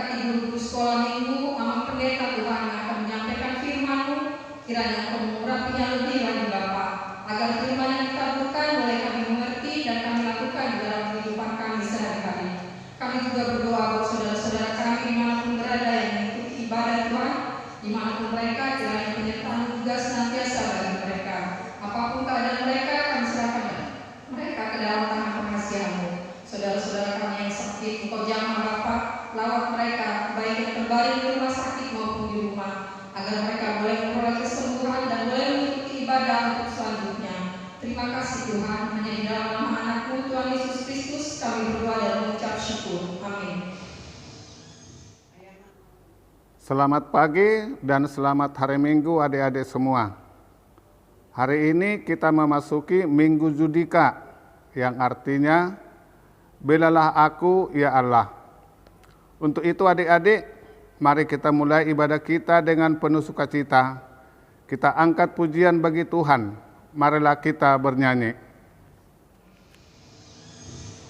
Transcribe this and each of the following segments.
Berkati guru-guru sekolah minggu, Amang Pendeta Tuhan yang akan menyampaikan firman-Mu. Kiranya Engkau mengurapinya lebih lagi Bapa, agar firman yang ditaburkan boleh kami mengerti dan kami lakukan di dalam kehidupan kami sehari-hari. Kami juga berdoa buat saudara-saudara kami dimanapun berada yang mengikuti ibadah Tuhan, dimanapun mereka, kiranya penyertaan juga senantiasa bagi mereka. Apapun keadaan mereka, kami serahkan mereka ke dalam tangan pengasihan-Mu. Saudara-saudara kami yang sakit, Engkau jamah Bapa, lawat mereka, baik yang terbaring di rumah sakit maupun di rumah, agar mereka boleh memperoleh kesembuhan dan boleh mengikuti ibadah untuk selanjutnya. Terima kasih Tuhan, hanya di dalam nama anak-Mu Tuhan Yesus Kristus kami berdoa dan mengucap syukur. Amin. Selamat pagi dan selamat hari Minggu adik-adik semua. Hari ini kita memasuki Minggu Judika, yang artinya belalah aku ya Allah. Untuk itu adik-adik, mari kita mulai ibadah kita dengan penuh sukacita. Kita angkat pujian bagi Tuhan. Marilah kita bernyanyi.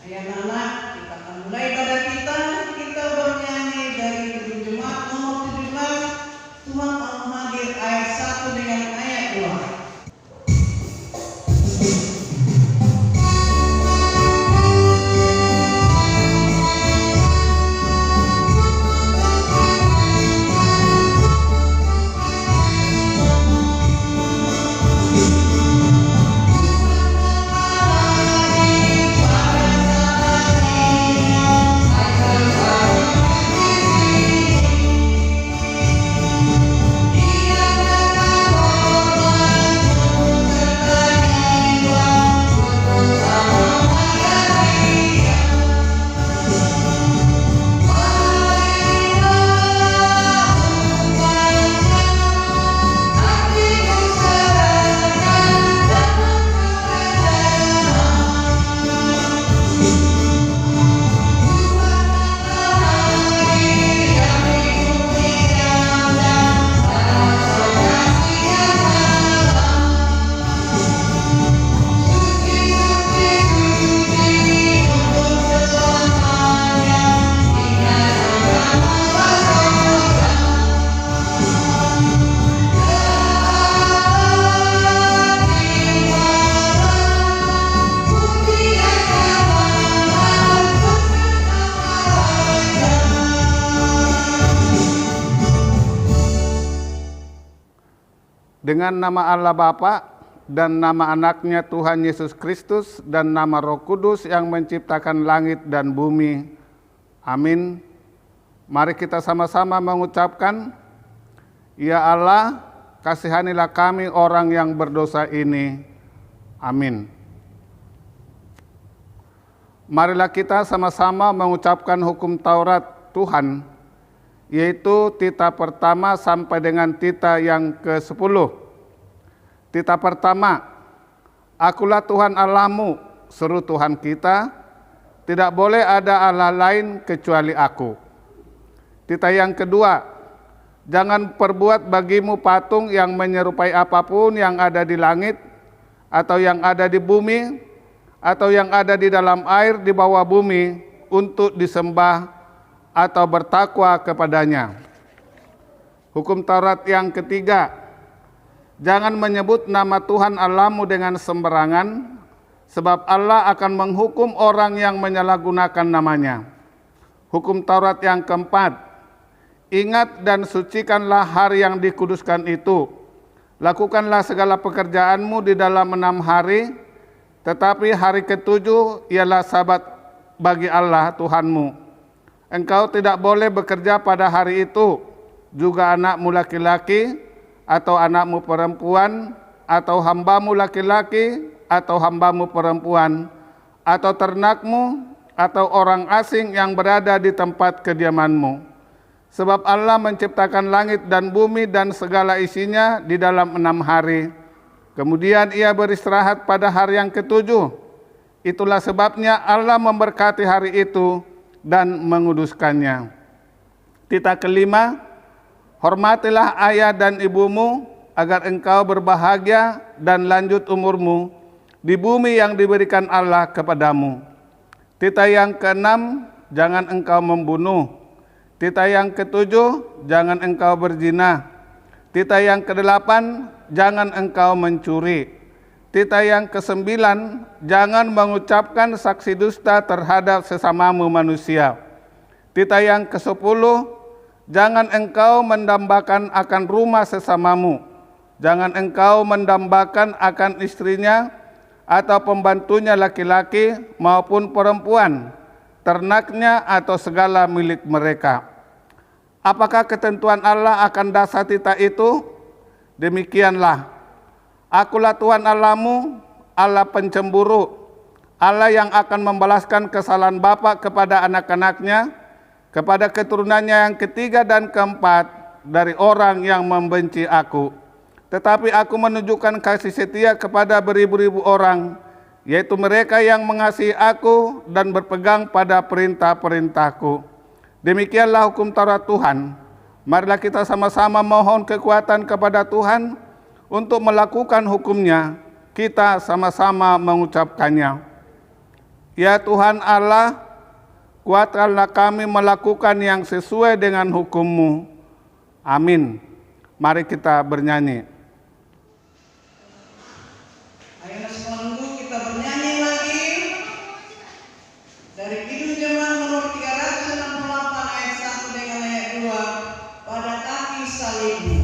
Anak-anak, kita akan mulai ibadah kita bernyanyi dari jemaat nomor 17, Tuhan Allah hadir ayat 1 dengan ayat 2. Dengan nama Allah Bapa dan nama anaknya Tuhan Yesus Kristus dan nama Roh Kudus yang menciptakan langit dan bumi. Amin. Mari kita sama-sama mengucapkan, Ya Allah, kasihanilah kami orang yang berdosa ini. Amin. Marilah kita sama-sama mengucapkan hukum Taurat Tuhan, yaitu titah pertama sampai dengan titah yang ke-10. Titah pertama, akulah Tuhan Allahmu, seru Tuhan kita, tidak boleh ada Allah lain kecuali aku. Titah yang kedua, jangan perbuat bagimu patung yang menyerupai apapun yang ada di langit, atau yang ada di bumi, atau yang ada di dalam air di bawah bumi, untuk disembah atau bertakwa kepadanya. Hukum Taurat yang ketiga, jangan menyebut nama Tuhan Allahmu dengan sembarangan, sebab Allah akan menghukum orang yang menyalahgunakan namanya. Hukum Taurat yang keempat, ingat dan sucikanlah hari yang dikuduskan itu. Lakukanlah segala pekerjaanmu di dalam 6 hari, tetapi hari ke-7 ialah Sabat bagi Allah Tuhanmu. Engkau tidak boleh bekerja pada hari itu, juga anakmu laki-laki, atau anakmu perempuan, atau hambamu laki-laki, atau hambamu perempuan, atau ternakmu, atau orang asing yang berada di tempat kediamanmu. Sebab Allah menciptakan langit dan bumi dan segala isinya di dalam 6 hari. Kemudian ia beristirahat pada hari yang ke-7. Itulah sebabnya Allah memberkati hari itu dan menguduskannya. Titah kelima, hormatilah ayah dan ibumu, agar engkau berbahagia dan lanjut umurmu di bumi yang diberikan Allah kepadamu. Titah yang keenam, jangan engkau membunuh. Titah yang ketujuh, jangan engkau berzina. Titah yang kedelapan, jangan engkau mencuri. Titah yang kesembilan, jangan mengucapkan saksi dusta terhadap sesamamu manusia. Titah yang kesepuluh, jangan engkau mendambakan akan rumah sesamamu. Jangan engkau mendambakan akan istrinya atau pembantunya laki-laki maupun perempuan, ternaknya atau segala milik mereka. Apakah ketentuan Allah akan dasar titah itu? Demikianlah, Akulah Tuhan Allahmu, Allah pencemburu, Allah yang akan membalaskan kesalahan bapa kepada anak-anaknya, kepada keturunannya yang ketiga dan keempat dari orang yang membenci Aku. Tetapi Aku menunjukkan kasih setia kepada beribu-ribu orang, yaitu mereka yang mengasihi Aku dan berpegang pada perintah-perintah-Ku. Demikianlah hukum Taurat Tuhan. Marilah kita sama-sama mohon kekuatan kepada Tuhan untuk melakukan hukum-Nya. Kita sama-sama mengucapkannya. Ya Tuhan Allah, kuatkanlah kami melakukan yang sesuai dengan hukum-Mu. Amin. Mari kita bernyanyi. Ayo semua kita bernyanyi lagi dari Kidung Jemaat nomor 368 ayat 1 dengan ayat 2, pada kaki salibmu.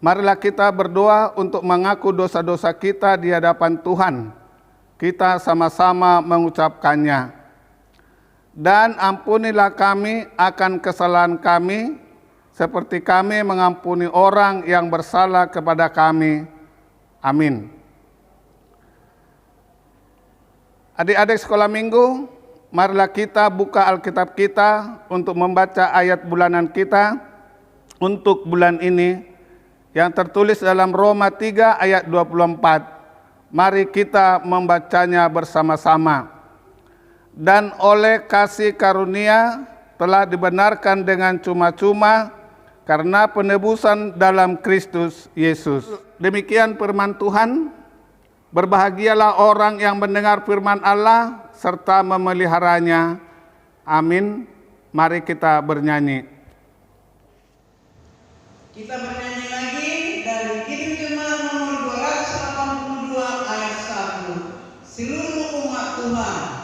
Marilah kita berdoa untuk mengaku dosa-dosa kita di hadapan Tuhan. Kita sama-sama mengucapkannya. Dan ampunilah kami akan kesalahan kami, seperti kami mengampuni orang yang bersalah kepada kami. Amin. Adik-adik sekolah minggu, marilah kita buka Alkitab kita untuk membaca ayat bulanan kita untuk bulan ini, yang tertulis dalam Roma 3 ayat 24. Mari kita membacanya bersama-sama. Dan oleh kasih karunia telah dibenarkan dengan cuma-cuma karena penebusan dalam Kristus Yesus. Demikian firman Tuhan. Berbahagialah orang yang mendengar firman Allah serta memeliharanya. Amin. Mari kita bernyanyi. Kita bernyanyi lagi dari Kidung Jemaat nomor 282 ayat 1. Seluruh umat Tuhan.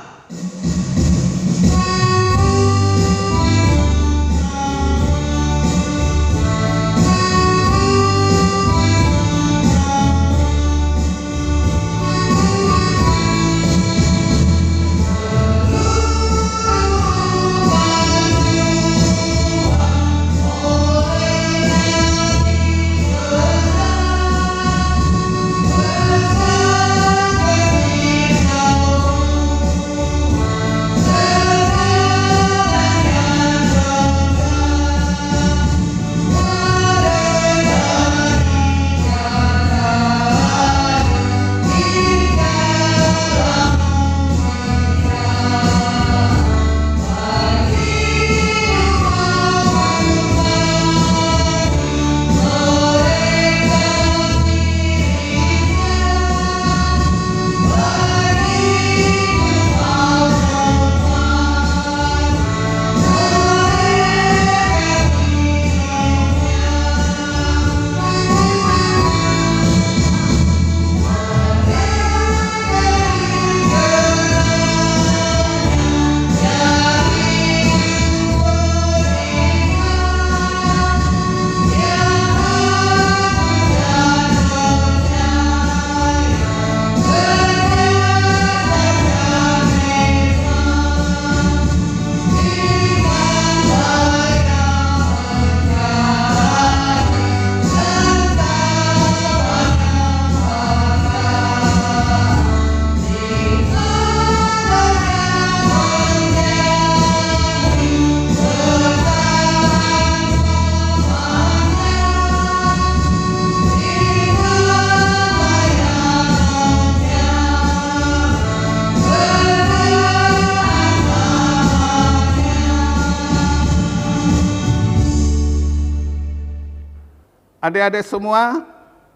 Adik-adik semua,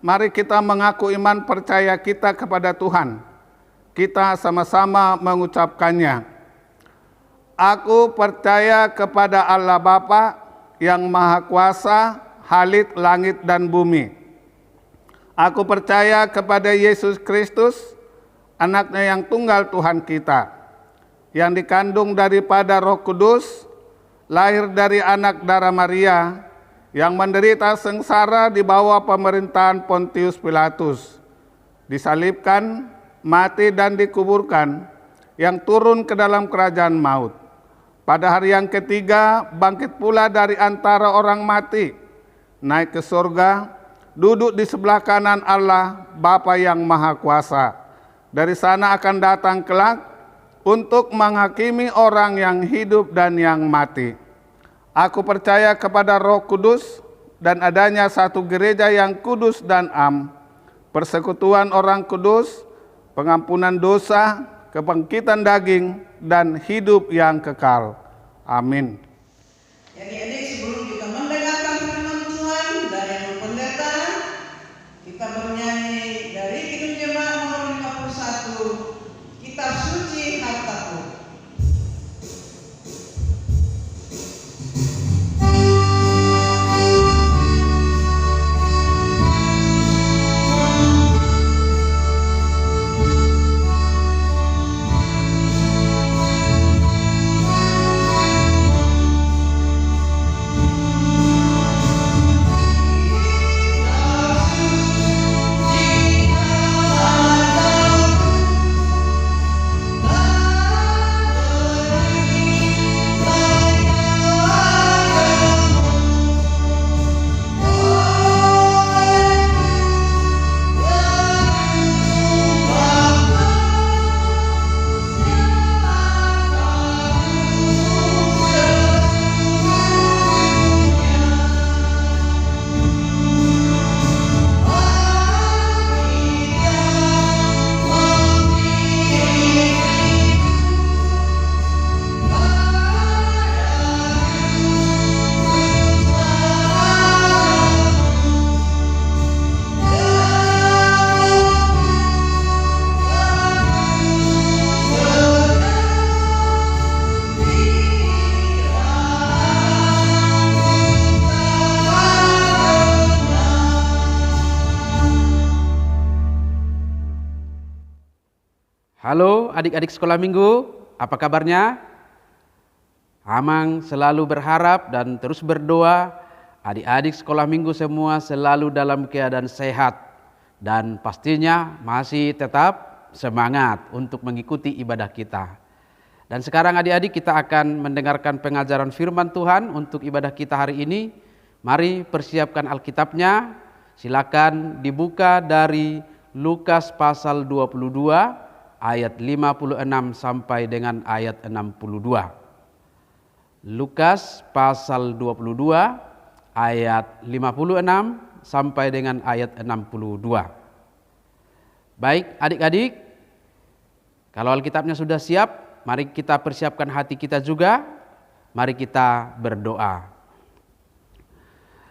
mari kita mengaku iman percaya kita kepada Tuhan. Kita sama-sama mengucapkannya. Aku percaya kepada Allah Bapa yang Maha Kuasa, Halik langit dan bumi. Aku percaya kepada Yesus Kristus, anaknya yang tunggal Tuhan kita, yang dikandung daripada Roh Kudus, lahir dari anak darah Maria, yang menderita sengsara di bawah pemerintahan Pontius Pilatus, disalibkan, mati dan dikuburkan, yang turun ke dalam kerajaan maut. Pada hari yang ketiga bangkit pula dari antara orang mati, naik ke surga, duduk di sebelah kanan Allah Bapa yang Maha Kuasa. Dari sana akan datang kelak untuk menghakimi orang yang hidup dan yang mati. Aku percaya kepada Roh Kudus dan adanya satu gereja yang kudus dan am, persekutuan orang kudus, pengampunan dosa, kebangkitan daging, dan hidup yang kekal. Amin. Adik-adik, sebelum kita mendengarkan firman Tuhan dari Ibu Pendeta, kita bernyanyi dari Kidung Jemaat nomor 51, Kitab Suci Hartaku. Halo adik-adik sekolah minggu, apa kabarnya? Amang selalu berharap dan terus berdoa adik-adik sekolah minggu semua selalu dalam keadaan sehat dan pastinya masih tetap semangat untuk mengikuti ibadah kita. Dan sekarang adik-adik kita akan mendengarkan pengajaran firman Tuhan untuk ibadah kita hari ini. Mari persiapkan Alkitabnya, silakan dibuka dari Lukas pasal 22 ayat 56 sampai dengan ayat 62. Lukas pasal 22 ayat 56 sampai dengan ayat 62. Baik adik-adik, kalau Alkitabnya sudah siap, mari kita persiapkan hati kita juga. Mari kita berdoa.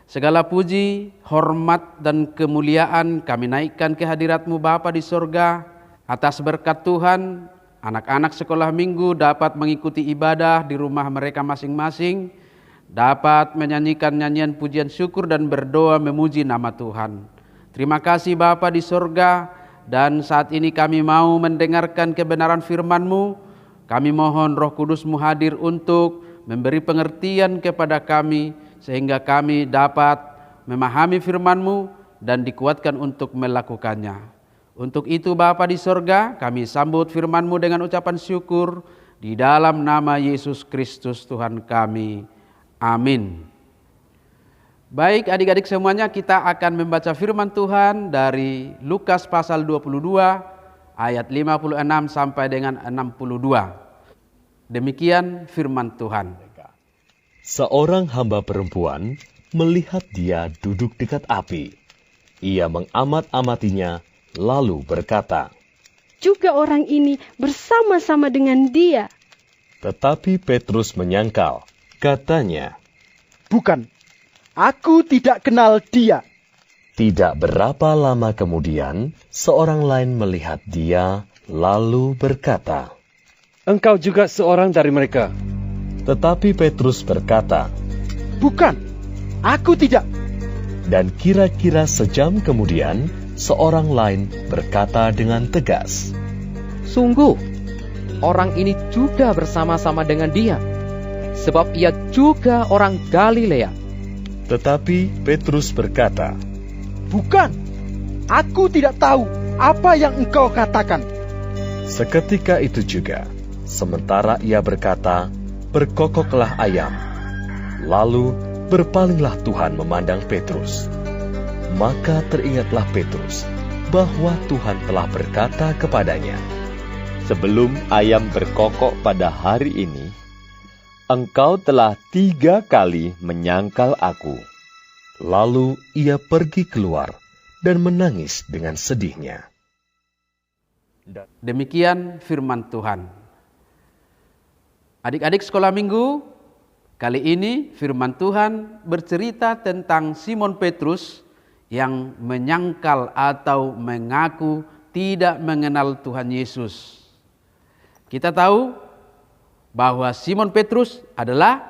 Segala puji, hormat dan kemuliaan kami naikkan ke hadirat-Mu Bapa di sorga. Atas berkat Tuhan, anak-anak sekolah minggu dapat mengikuti ibadah di rumah mereka masing-masing, dapat menyanyikan nyanyian pujian syukur dan berdoa memuji nama Tuhan. Terima kasih Bapa di sorga, dan saat ini kami mau mendengarkan kebenaran firman-Mu. Kami mohon Roh Kudus-Mu hadir untuk memberi pengertian kepada kami, sehingga kami dapat memahami firman-Mu dan dikuatkan untuk melakukannya. Untuk itu Bapa di sorga, kami sambut firman-Mu dengan ucapan syukur di dalam nama Yesus Kristus Tuhan kami. Amin. Baik adik-adik semuanya, kita akan membaca firman Tuhan dari Lukas pasal 22 ayat 56 sampai dengan 62. Demikian firman Tuhan. Seorang hamba perempuan melihat dia duduk dekat api. Ia mengamat-amatinya lalu berkata, juga orang ini bersama-sama dengan dia. Tetapi Petrus menyangkal, katanya, bukan, aku tidak kenal dia. Tidak berapa lama kemudian, seorang lain melihat dia lalu berkata, engkau juga seorang dari mereka. Tetapi Petrus berkata, bukan, aku tidak. Dan kira-kira sejam kemudian, seorang lain berkata dengan tegas, sungguh, orang ini juga bersama-sama dengan dia, sebab ia juga orang Galilea. Tetapi Petrus berkata, bukan, aku tidak tahu apa yang engkau katakan. Seketika itu juga, sementara ia berkata, berkokoklah ayam. Lalu berpalinglah Tuhan memandang Petrus. Maka teringatlah Petrus bahwa Tuhan telah berkata kepadanya, sebelum ayam berkokok pada hari ini, engkau telah 3 kali menyangkal aku. Lalu ia pergi keluar dan menangis dengan sedihnya. Demikian firman Tuhan. Adik-adik sekolah minggu, kali ini firman Tuhan bercerita tentang Simon Petrus yang menyangkal atau mengaku tidak mengenal Tuhan Yesus. Kita tahu bahwa Simon Petrus adalah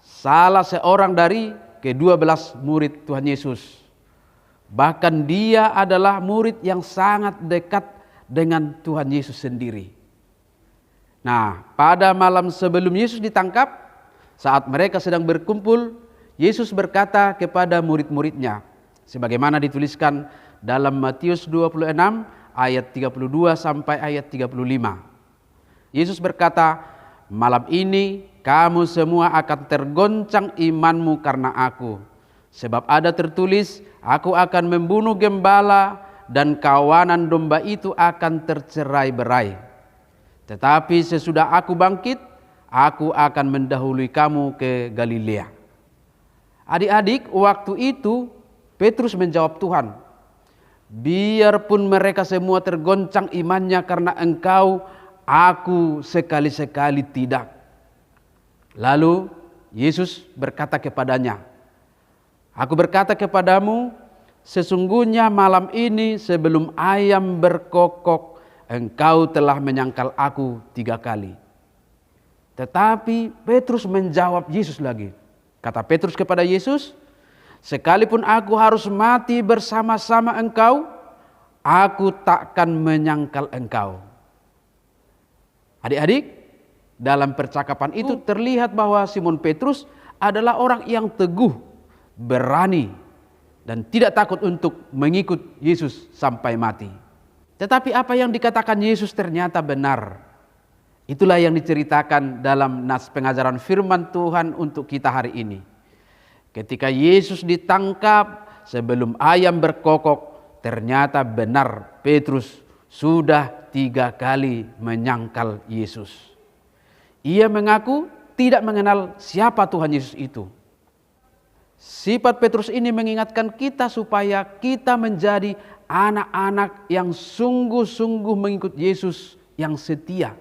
salah seorang dari ke-12 murid Tuhan Yesus. Bahkan dia adalah murid yang sangat dekat dengan Tuhan Yesus sendiri. Nah, pada malam sebelum Yesus ditangkap, saat mereka sedang berkumpul, Yesus berkata kepada murid-muridnya, sebagaimana dituliskan dalam Matius 26 ayat 32 sampai ayat 35. Yesus berkata, malam ini kamu semua akan tergoncang imanmu karena aku. Sebab ada tertulis, aku akan membunuh gembala dan kawanan domba itu akan tercerai-berai. Tetapi sesudah aku bangkit, aku akan mendahului kamu ke Galilea. Adik-adik, waktu itu Petrus menjawab Tuhan, biarpun mereka semua tergoncang imannya karena engkau, aku sekali-sekali tidak. Lalu Yesus berkata kepadanya, aku berkata kepadamu, sesungguhnya malam ini sebelum ayam berkokok, engkau telah menyangkal aku 3 kali. Tetapi Petrus menjawab Yesus lagi. Kata Petrus kepada Yesus, sekalipun aku harus mati bersama-sama engkau, aku takkan menyangkal engkau. Adik-adik, dalam percakapan itu terlihat bahwa Simon Petrus adalah orang yang teguh, berani, dan tidak takut untuk mengikut Yesus sampai mati. Tetapi apa yang dikatakan Yesus ternyata benar. Itulah yang diceritakan dalam nas pengajaran firman Tuhan untuk kita hari ini. Ketika Yesus ditangkap sebelum ayam berkokok, ternyata benar Petrus sudah 3 kali menyangkal Yesus. Ia mengaku tidak mengenal siapa Tuhan Yesus itu. Sifat Petrus ini mengingatkan kita supaya kita menjadi anak-anak yang sungguh-sungguh mengikut Yesus yang setia.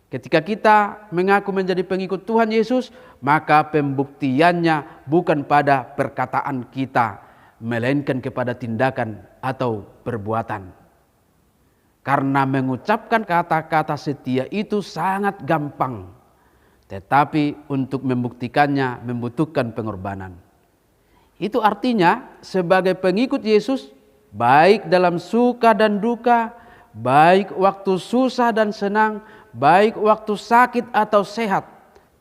Ketika kita mengaku menjadi pengikut Tuhan Yesus, maka pembuktiannya bukan pada perkataan kita, melainkan kepada tindakan atau perbuatan. Karena mengucapkan kata-kata setia itu sangat gampang, tetapi untuk membuktikannya membutuhkan pengorbanan. Itu artinya sebagai pengikut Yesus, baik dalam suka dan duka, baik waktu susah dan senang, baik waktu sakit atau sehat,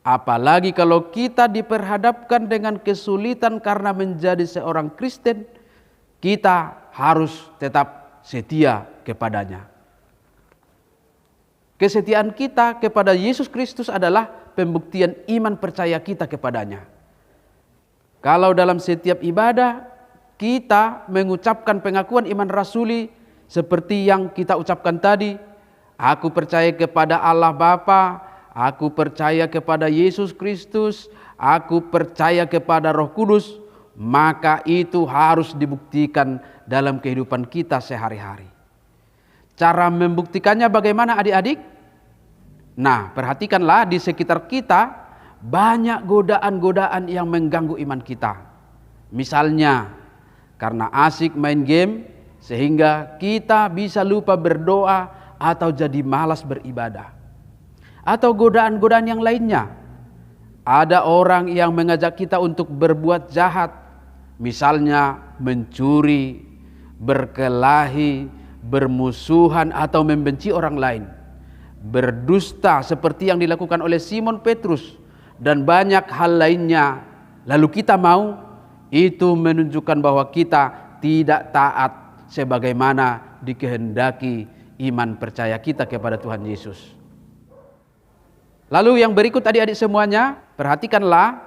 apalagi kalau kita diperhadapkan dengan kesulitan karena menjadi seorang Kristen, kita harus tetap setia kepadanya. Kesetiaan kita kepada Yesus Kristus adalah pembuktian iman percaya kita kepadanya. Kalau dalam setiap ibadah kita mengucapkan pengakuan iman rasuli seperti yang kita ucapkan tadi, aku percaya kepada Allah Bapa, aku percaya kepada Yesus Kristus, aku percaya kepada Roh Kudus, maka itu harus dibuktikan dalam kehidupan kita sehari-hari. Cara membuktikannya bagaimana adik-adik? Nah, perhatikanlah di sekitar kita banyak godaan-godaan yang mengganggu iman kita. Misalnya, karena asik main game sehingga kita bisa lupa berdoa atau jadi malas beribadah. Atau godaan-godaan yang lainnya. Ada orang yang mengajak kita untuk berbuat jahat. Misalnya mencuri, berkelahi, bermusuhan atau membenci orang lain. Berdusta seperti yang dilakukan oleh Simon Petrus dan banyak hal lainnya. Lalu kita mau, itu menunjukkan bahwa kita tidak taat sebagaimana dikehendaki iman percaya kita kepada Tuhan Yesus. Lalu yang berikut adik-adik semuanya, perhatikanlah,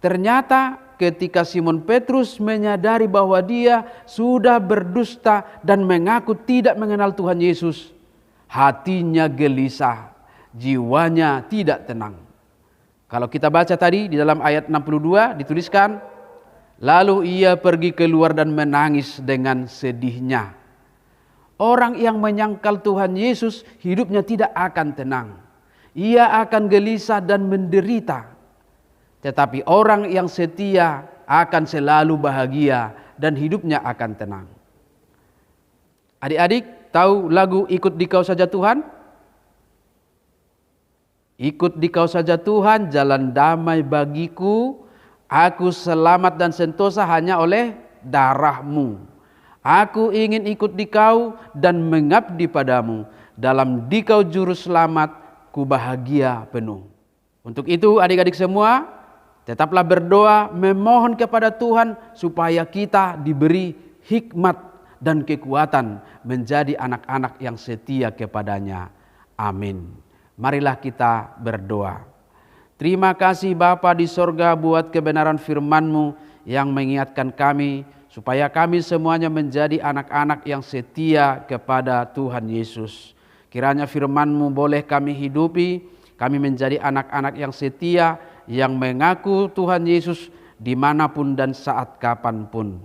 ternyata ketika Simon Petrus menyadari bahwa dia sudah berdusta dan mengaku tidak mengenal Tuhan Yesus, hatinya gelisah, jiwanya tidak tenang. Kalau kita baca tadi di dalam ayat 62 dituliskan, lalu ia pergi keluar dan menangis dengan sedihnya. Orang yang menyangkal Tuhan Yesus hidupnya tidak akan tenang. Ia akan gelisah dan menderita. Tetapi orang yang setia akan selalu bahagia dan hidupnya akan tenang. Adik-adik, tahu lagu Ikut Dikau Saja Tuhan? Ikut dikau saja Tuhan, jalan damai bagiku. Aku selamat dan sentosa hanya oleh darah-Mu. Aku ingin ikut dikau dan mengabdi padamu. Dalam dikau juru selamat, ku bahagia penuh. Untuk itu adik-adik semua, tetaplah berdoa memohon kepada Tuhan supaya kita diberi hikmat dan kekuatan menjadi anak-anak yang setia kepadanya. Amin. Marilah kita berdoa. Terima kasih Bapa di sorga buat kebenaran firman-Mu yang mengingatkan kami supaya kami semuanya menjadi anak-anak yang setia kepada Tuhan Yesus. Kiranya firman-Mu boleh kami hidupi, kami menjadi anak-anak yang setia, yang mengaku Tuhan Yesus dimanapun dan saat kapanpun.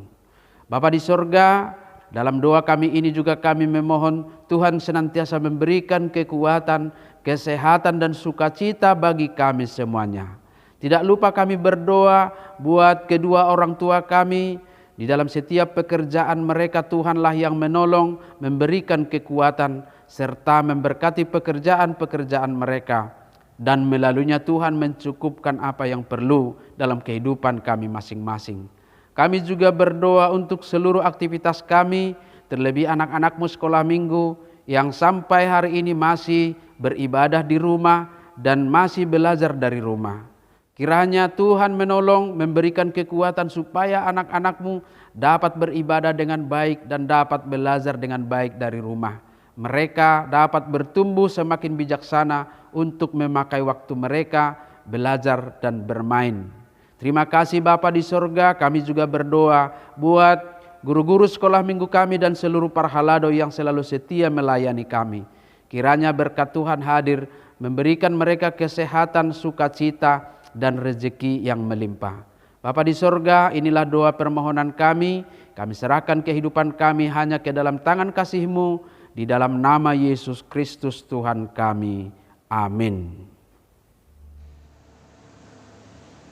Bapa di sorga, dalam doa kami ini juga kami memohon Tuhan senantiasa memberikan kekuatan, kesehatan dan sukacita bagi kami semuanya. Tidak lupa kami berdoa buat kedua orang tua kami. Di dalam setiap pekerjaan mereka Tuhanlah yang menolong, memberikan kekuatan, serta memberkati pekerjaan-pekerjaan mereka. Dan melaluinya Tuhan mencukupkan apa yang perlu dalam kehidupan kami masing-masing. Kami juga berdoa untuk seluruh aktivitas kami, terlebih anak-anak-Mu sekolah minggu yang sampai hari ini masih beribadah di rumah, dan masih belajar dari rumah. Kiranya Tuhan menolong, memberikan kekuatan supaya anak-anakmu dapat beribadah dengan baik dan dapat belajar dengan baik dari rumah. Mereka dapat bertumbuh semakin bijaksana untuk memakai waktu mereka belajar dan bermain. Terima kasih Bapa di sorga, kami juga berdoa buat guru-guru sekolah minggu kami dan seluruh para halado yang selalu setia melayani kami. Kiranya berkat Tuhan hadir, memberikan mereka kesehatan, sukacita, dan rezeki yang melimpah. Bapa di sorga, inilah doa permohonan kami serahkan kehidupan kami hanya ke dalam tangan kasih-Mu, di dalam nama Yesus Kristus Tuhan kami. Amin.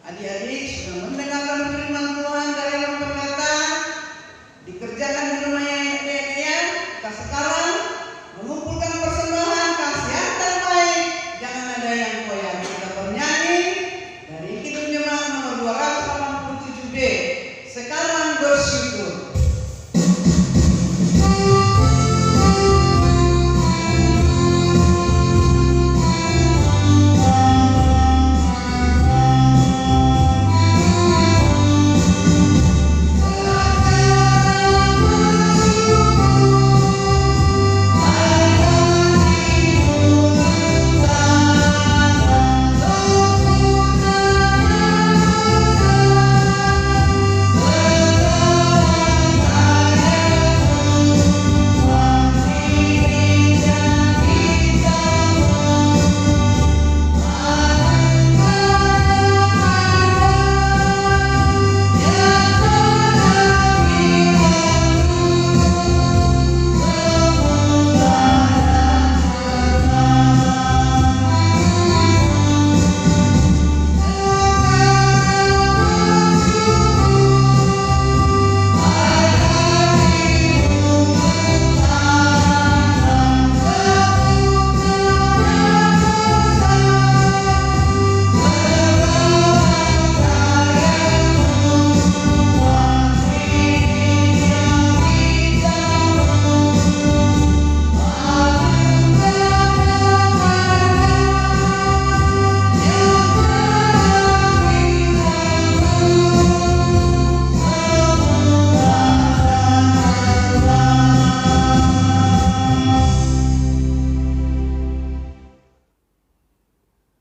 Adik-adik sudah mendengarkan firman Tuhan dari dalam pendeta, dikerjakan di rumahnya ya. Kita sekarang mengumpulkan persembahan kasihan dan baik, jangan ada yang koyak. Kita bernyanyi dari Kidung Jemaat nomor 287B. Sekarang bersyukur.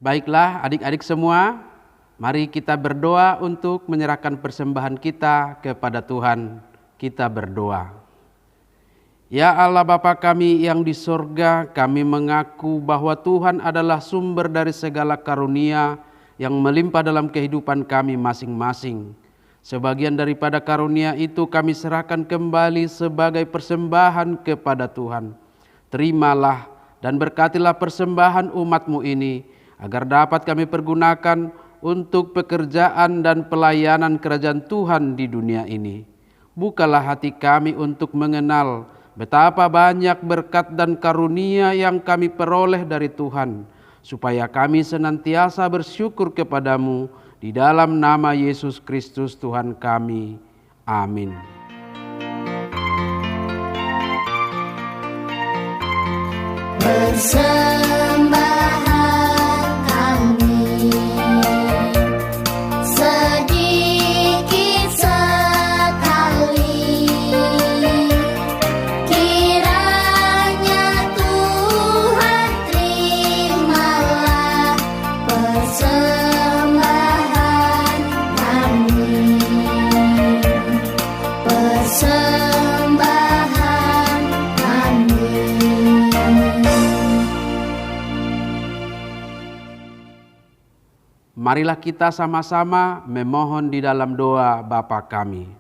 Baiklah adik-adik semua, mari kita berdoa untuk menyerahkan persembahan kita kepada Tuhan. Kita berdoa. Ya Allah Bapa kami yang di sorga, kami mengaku bahwa Tuhan adalah sumber dari segala karunia yang melimpah dalam kehidupan kami masing-masing. Sebagian daripada karunia itu kami serahkan kembali sebagai persembahan kepada Tuhan. Terimalah dan berkatilah persembahan umat-Mu ini, agar dapat kami pergunakan untuk pekerjaan dan pelayanan kerajaan Tuhan di dunia ini. Bukalah hati kami untuk mengenal betapa banyak berkat dan karunia yang kami peroleh dari Tuhan, supaya kami senantiasa bersyukur kepadamu di dalam nama Yesus Kristus Tuhan kami. Amin. Marilah kita sama-sama memohon di dalam doa Bapa kami.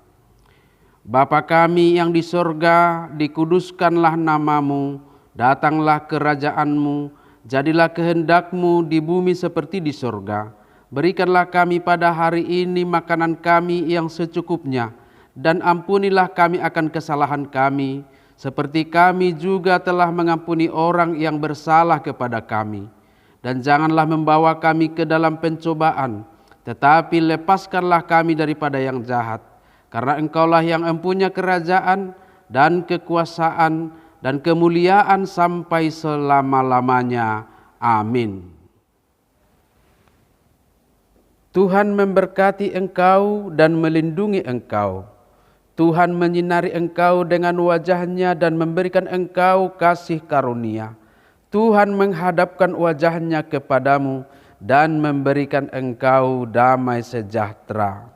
Bapa kami yang di sorga, dikuduskanlah namamu, datanglah kerajaanmu, jadilah kehendak-Mu di bumi seperti di sorga. Berikanlah kami pada hari ini makanan kami yang secukupnya, dan ampunilah kami akan kesalahan kami, seperti kami juga telah mengampuni orang yang bersalah kepada kami. Dan janganlah membawa kami ke dalam pencobaan, tetapi lepaskanlah kami daripada yang jahat. Karena Engkaulah yang empunya kerajaan dan kekuasaan dan kemuliaan sampai selama-lamanya. Amin. Tuhan memberkati engkau dan melindungi engkau. Tuhan menyinari engkau dengan wajah-Nya dan memberikan engkau kasih karunia. Tuhan menghadapkan wajah-Nya kepadamu dan memberikan engkau damai sejahtera.